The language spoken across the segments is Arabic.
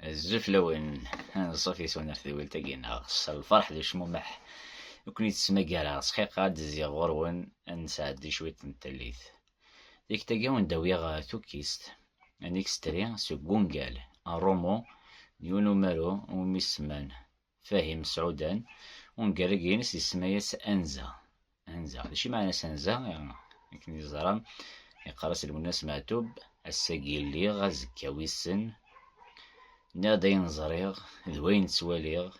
الزفلون صافي سونا ثويل تاقينا الفرح دي شمومح وكني تسمقارا صحيح قاد زي غرون نساعد دي شوية نتليث ديك تاقيون داوية توكيست انيكستري سو قونقال الرومو يونو مارو وميسمان فاهم سعودان ونقرقينس يسميس انزا داشي معنى انزا يعني يمكن يزرام يقرأ المناس معتوب الساقيلي غازكاويسن نادا ينزريغ ذوين تواليغ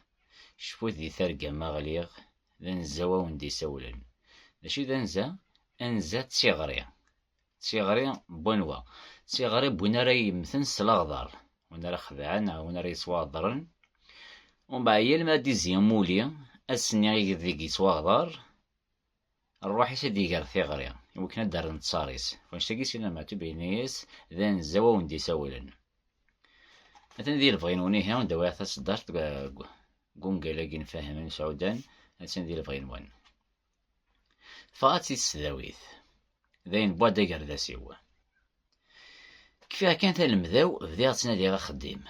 شفوت دي ثرقا ماغليغ ذا نزاوا وندي سولن ماشي ذا انزا تيغري بونوا تيغري بوين راي يمثن سلاغضار وين راه خدعان وين راه يتواضرن ومن بعد ما دي زيمولي السنيغي ذيك يتواضر الروح يسدي قال ثيغري وكنا دار نتصاريس فنشتاقي سينا معتو بينيس ذا نزاوا وندي سولن مثلا ذي الفغينوني ها ونداوي تصدرت قونقالاكي نفهمن سعودان هاتين ذي الفغينوان فغاتي تسداويث ذاين بوادا قرداسيوا كيفاه كان المذاو بديت تنادي غا خديم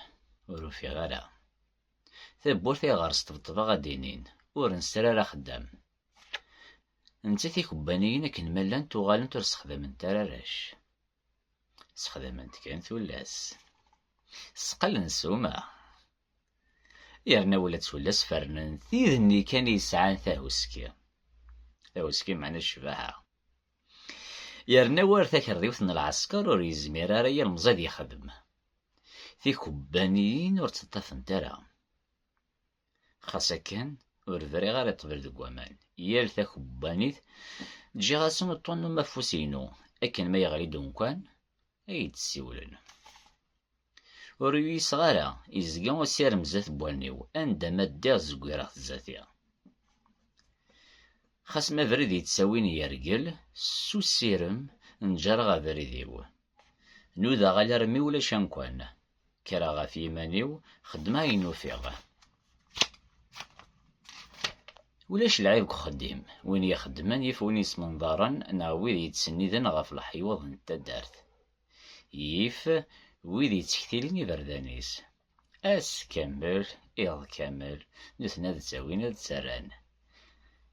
وروفي غالا ثبور في غارس طبطبا غادينين ورنسرا راه خدام انت تيكبانيين كن ملان توغالن ترسخدمن تراراش سخدمنت كان ثلاس سقل نسوما يرنا ولا تولس فرنن ثيذني كان يسعان ثاوسكي معنى الشباحة يرنا ورثاك الريوث من العسكر وريزمير ريا المزاد يخدم في كبانيين ورتطفن ترى خاصة كان ورفري غير يطبر دقوامان يال ثا كبانيت تجي غاسون الطون مفوسينو اكن ما يغلي دونكوان اي تسيولن وريوي صغارة يزقا وسير مزات بوانيو عندما دير زقيرة الزاتية خاص ما فريد يتساوين يرقل سو السيرم نجرغ فريديو نوذا غالي رمي ولا شانكوان كراغا في يمانيو خدمها ينوفيغ ولاش العيب خديم وين يخدمان يفونيس منظارا نعويد يتسندن غاف الحيوض نتا دارت يف ويد يتكتيلين يبردانيس اس كامل إض كامل نثنا تساوين هاد تسران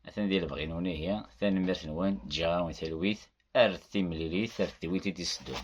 مثلا ديال بغينوني هي ثاني مرث نوان جاون ثلويث ارثي مليليث ارثي ويتي تسدون